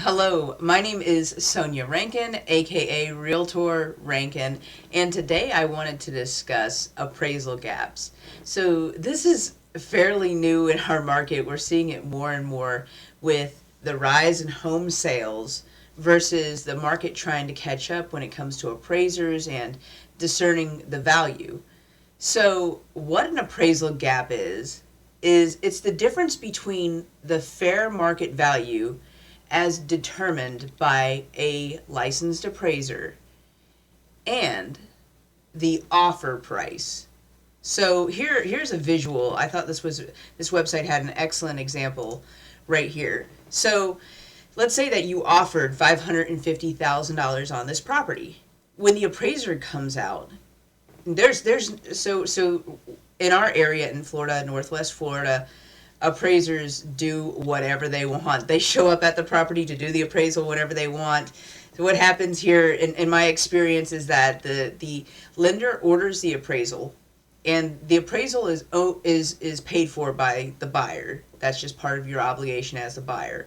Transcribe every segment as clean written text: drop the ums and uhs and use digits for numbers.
Hello, my name is Sonja Rankin, aka Realtor Rankin, and today I wanted to discuss appraisal gaps. So this is fairly new in our market. We're seeing it more and more with the rise in home sales versus the market trying to catch up when it comes to appraisers and discerning the value. So what an appraisal gap is it's the difference between the fair market value as determined by a licensed appraiser and the offer price. So here's a visual. I thought this website had an excellent example right here. So let's say that you offered $550,000 on this property. When the appraiser comes out, there's in our area in Florida, Northwest Florida, appraisers do whatever they want. They show up at the property to do the appraisal whenever they want. So what happens here, in my experience, is that the lender orders the appraisal, and the appraisal is paid for by the buyer. That's just part of your obligation as a buyer.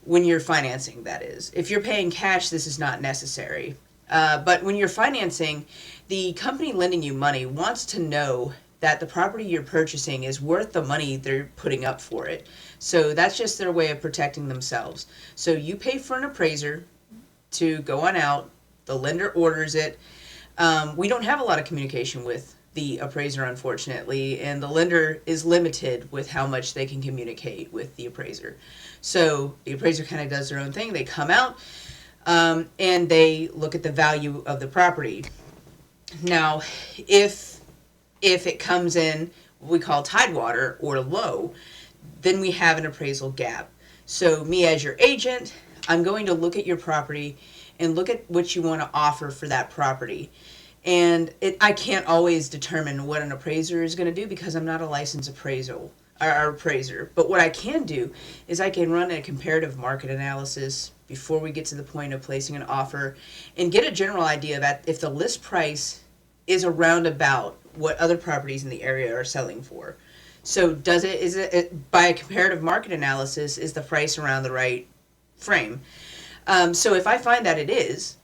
When you're financing, that is. If you're paying cash, this is not necessary. But when you're financing, the company lending you money wants to know that the property you're purchasing is worth the money they're putting up for it. So that's just their way of protecting themselves. So you pay for an appraiser to go on out. The lender orders it. We don't have a lot of communication with the appraiser, unfortunately, and the lender is limited with how much they can communicate with the appraiser. So the appraiser kind of does their own thing. They come out and they look at the value of the property. Now, if it comes in what we call tidewater or low, then we have an appraisal gap. So me as your agent, I'm going to look at your property and look at what you want to offer for that property. And I can't always determine what an appraiser is going to do because I'm not a licensed appraiser. But what I can do is I can run a comparative market analysis before we get to the point of placing an offer and get a general idea that if the list price is around about what other properties in the area are selling for. So is it by a comparative market analysis, is the price around the right frame? So if I find that it's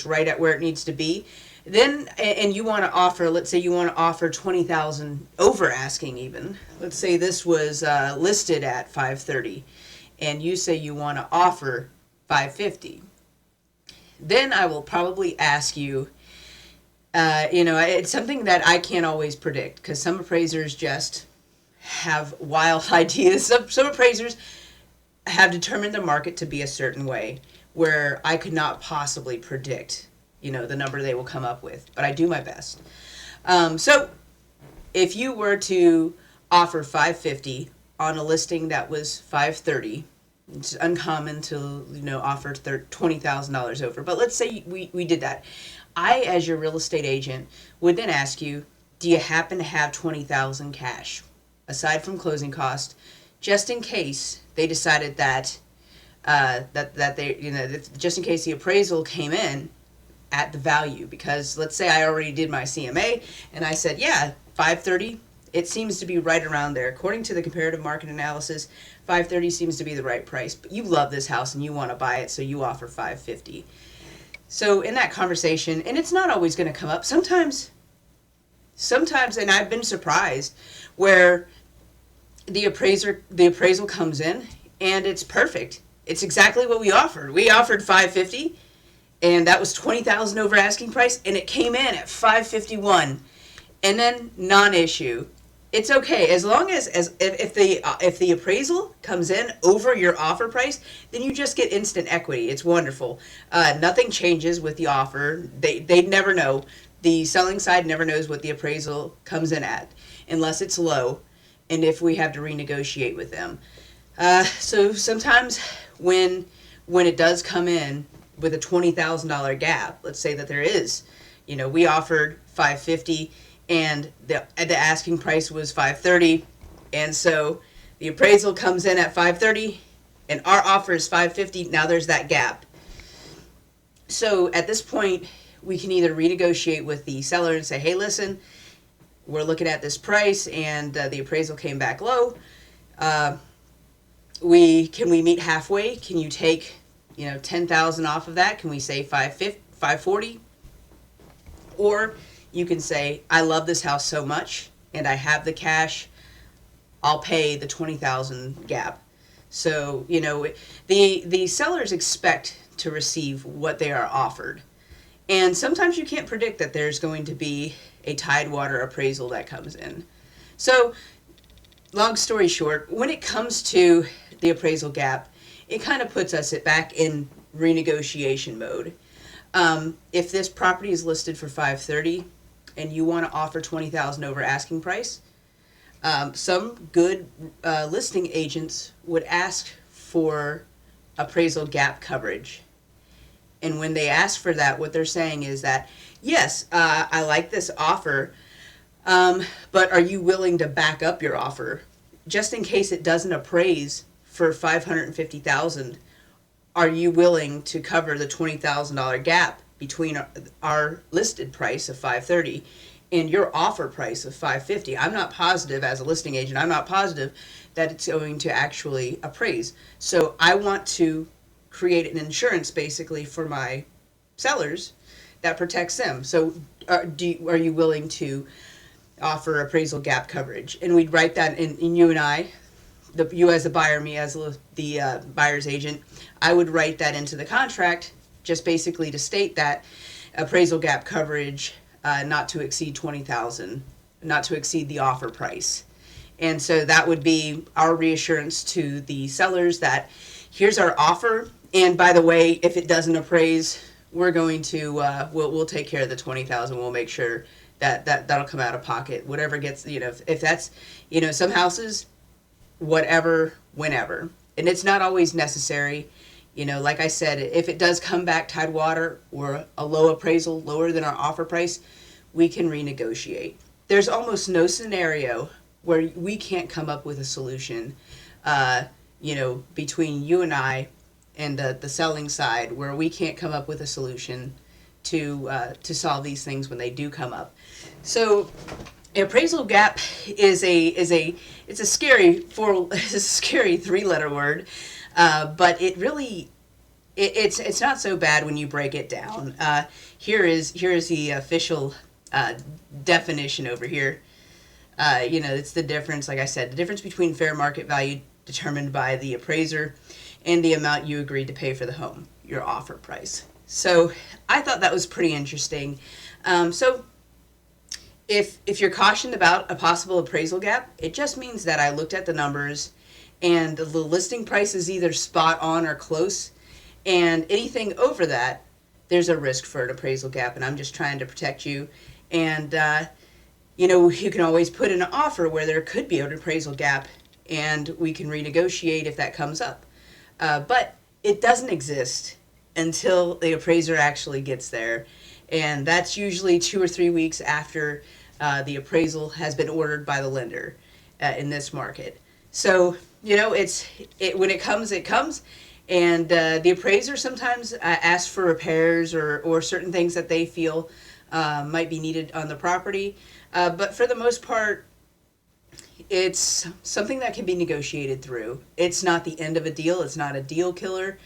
right at where it needs to be, then, and you want to offer, let's say you want to offer 20,000 over asking even. Let's say this was listed at 530 and you say you want to offer 550. Then I will probably ask you, it's something that I can't always predict because some appraisers just have wild ideas. Some appraisers have determined the market to be a certain way where I could not possibly predict, the number they will come up with, but I do my best. So if you were to offer 550 on a listing that was 530, it's uncommon to, offer $20,000 over, but let's say we did that. I, as your real estate agent, would then ask you, do you happen to have $20,000 cash, aside from closing cost, just in case they decided that just in case the appraisal came in at the value? Because let's say I already did my CMA and I said, yeah, 530, it seems to be right around there. According to the comparative market analysis, 530 seems to be the right price, but you love this house and you want to buy it, so you offer 550. So in that conversation, and it's not always going to come up, sometimes, and I've been surprised, where the appraisal comes in and it's perfect. It's exactly what we offered. We offered 550 and that was 20,000 over asking price, and it came in at 551. And then non-issue. It's okay as long as if the appraisal comes in over your offer price, then you just get instant equity. It's wonderful. Nothing changes with the offer. They never know. The selling side never knows what the appraisal comes in at unless it's low, and if we have to renegotiate with them. So sometimes when it does come in with a $20,000 gap, let's say that there is, we offered 550. And the asking price was 530, and so the appraisal comes in at 530 and our offer is 550. Now there's that gap. So at this point, we can either renegotiate with the seller and say, hey, listen, we're looking at this price and the appraisal came back low. can we meet halfway? Can you take, 10,000 off of that? Can we say 540? Or you can say, I love this house so much and I have the cash, I'll pay the 20,000 gap. So, the sellers expect to receive what they are offered. And sometimes you can't predict that there's going to be a tidewater appraisal that comes in. So, long story short, when it comes to the appraisal gap, it kind of puts us back in renegotiation mode. If this property is listed for 530 and you want to offer 20,000 over asking price, some good listing agents would ask for appraisal gap coverage. And when they ask for that, what they're saying is that, yes, I like this offer, but are you willing to back up your offer? Just in case it doesn't appraise for $550,000, are you willing to cover the $20,000 gap between our listed price of $530 and your offer price of $550? I'm not positive, as a listing agent, I'm not positive that it's going to actually appraise. So I want to create an insurance basically for my sellers that protects them. So are you willing to offer appraisal gap coverage? And we'd write that in you and I, you as the buyer, me as the buyer's agent, I would write that into the contract, just basically to state that appraisal gap coverage not to exceed 20,000, not to exceed the offer price. And so that would be our reassurance to the sellers that here's our offer. And by the way, if it doesn't appraise, we're going to we'll take care of the 20,000. We'll make sure that'll come out of pocket. Whatever gets, if that's, some houses, whatever, whenever. And it's not always necessary. Like I said, if it does come back tidewater or a low appraisal, lower than our offer price, we can renegotiate. There's almost no scenario where we can't come up with a solution, between you and I and the selling side, where we can't come up with a solution to solve these things when they do come up. So appraisal gap is a scary three-letter word, but it really it's not so bad when you break it down. Here is the official definition over here. It's the difference, like I said, the difference between fair market value determined by the appraiser and the amount you agreed to pay for the home, your offer price. So I thought that was pretty interesting. So if you're cautioned about a possible appraisal gap, it just means that I looked at the numbers and the listing price is either spot on or close, and anything over that, there's a risk for an appraisal gap, and I'm just trying to protect you. And you can always put in an offer where there could be an appraisal gap, and we can renegotiate if that comes up. But it doesn't exist until the appraiser actually gets there, and that's usually 2 or 3 weeks after the appraisal has been ordered by the lender in this market. So when it comes, it comes, and the appraiser sometimes asks for repairs or certain things that they feel might be needed on the property, but for the most part, it's something that can be negotiated through. It's not the end of a deal. It's not a deal killer.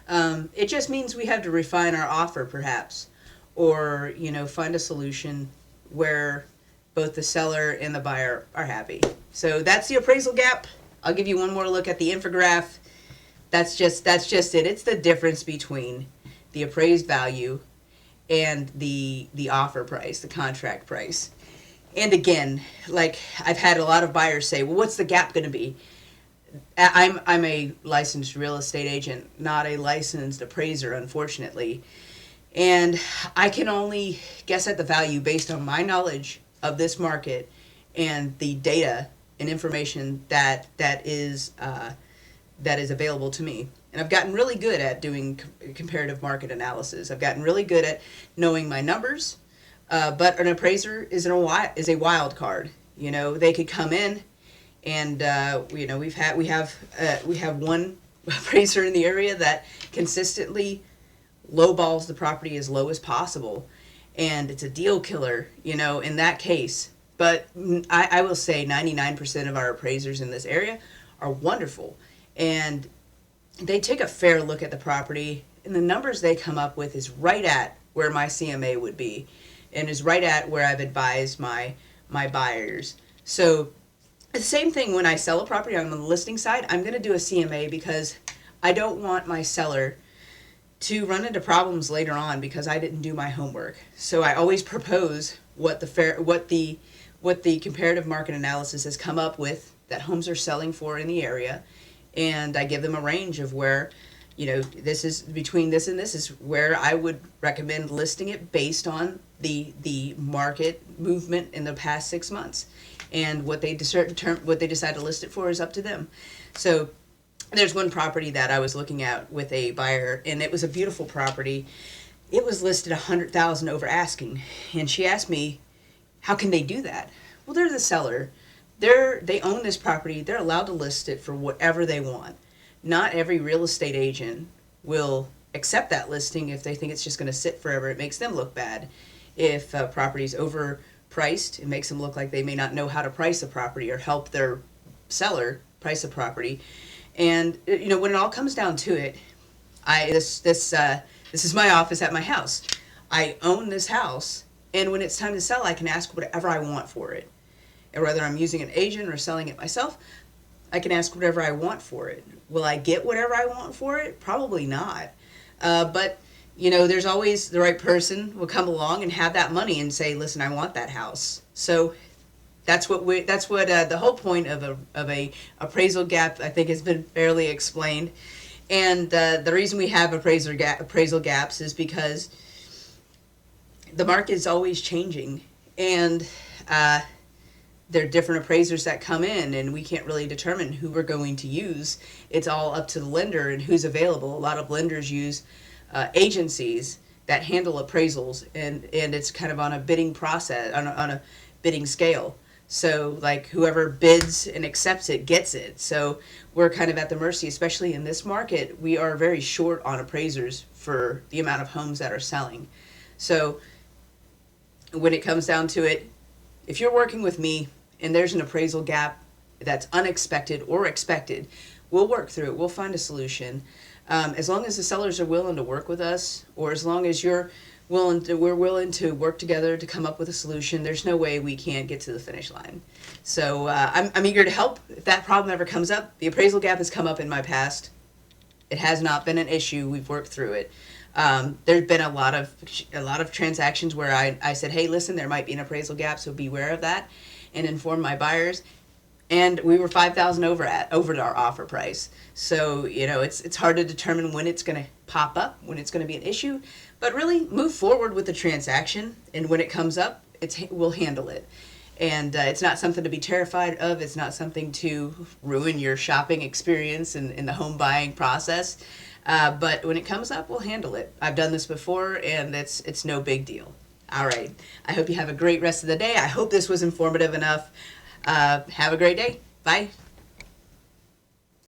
It just means we have to refine our offer, perhaps, or find a solution where both the seller and the buyer are happy. So that's the appraisal gap. I'll give you one more look at the infograph. That's just it. It's the difference between the appraised value and the offer price, the contract price. And again, like I've had a lot of buyers say, well, what's the gap going to be? I'm a licensed real estate agent, not a licensed appraiser, unfortunately. And I can only guess at the value based on my knowledge of this market and the data and information that is available to me. And I've gotten really good at doing comparative market analysis. I've gotten really good at knowing my numbers. But an appraiser is a wild card. They could come in, and we have one appraiser in the area that consistently lowballs the property as low as possible, and it's a deal killer. In that case. But I will say 99% of our appraisers in this area are wonderful, And they take a fair look at the property, and the numbers they come up with is right at where my CMA would be, and is right at where I've advised my buyers. So the same thing when I sell a property on the listing side, I'm going to do a CMA because I don't want my seller to run into problems later on because I didn't do my homework. So I always propose what the comparative market analysis has come up with that homes are selling for in the area, and I give them a range of where, this is between this and this is where I would recommend listing it based on the market movement in the past 6 months, and what they decide to list it for is up to them. So there's one property that I was looking at with a buyer, and it was a beautiful property. It was listed $100,000 over asking, and she asked me, how can they do that? Well, they're the seller. They own this property. They're allowed to list it for whatever they want. Not every real estate agent will accept that listing if they think it's just going to sit forever. It makes them look bad. If a property's overpriced, it makes them look like they may not know how to price a property or help their seller price a property. And when it all comes down to it, this is my office at my house. I own this house, and when it's time to sell, I can ask whatever I want for it. And whether I'm using an agent or selling it myself, I can ask whatever I want for it. Will I get whatever I want for it? Probably not. But there's always the right person will come along and have that money and say, listen, I want that house. So that's what the whole point of a appraisal gap, I think, has been fairly explained. And the reason we have appraisal gaps is because the market is always changing, and there are different appraisers that come in, and we can't really determine who we're going to use. It's all up to the lender and who's available. A lot of lenders use agencies that handle appraisals, and it's kind of on a bidding process, on a bidding scale. So like whoever bids and accepts it gets it. So we're kind of at the mercy, especially in this market. We are very short on appraisers for the amount of homes that are selling. So when it comes down to it, if you're working with me and there's an appraisal gap that's unexpected or expected, we'll work through it. We'll find a solution. As long as the sellers are willing to work with us, or as long as we're willing to work together to come up with a solution, there's no way we can't get to the finish line. So I'm eager to help if that problem ever comes up. The appraisal gap has come up in my past. It has not been an issue. We've worked through it. There's been a lot of transactions where I said, hey, listen, there might be an appraisal gap, so beware of that, and inform my buyers. And we were $5,000 over our offer price. So it's hard to determine when it's going to pop up, when it's going to be an issue. But really move forward with the transaction, and when it comes up, we'll handle it. And it's not something to be terrified of. It's not something to ruin your shopping experience in the home buying process. But when it comes up, we'll handle it. I've done this before, and it's no big deal. All right. I hope you have a great rest of the day. I hope this was informative enough. Have a great day. Bye.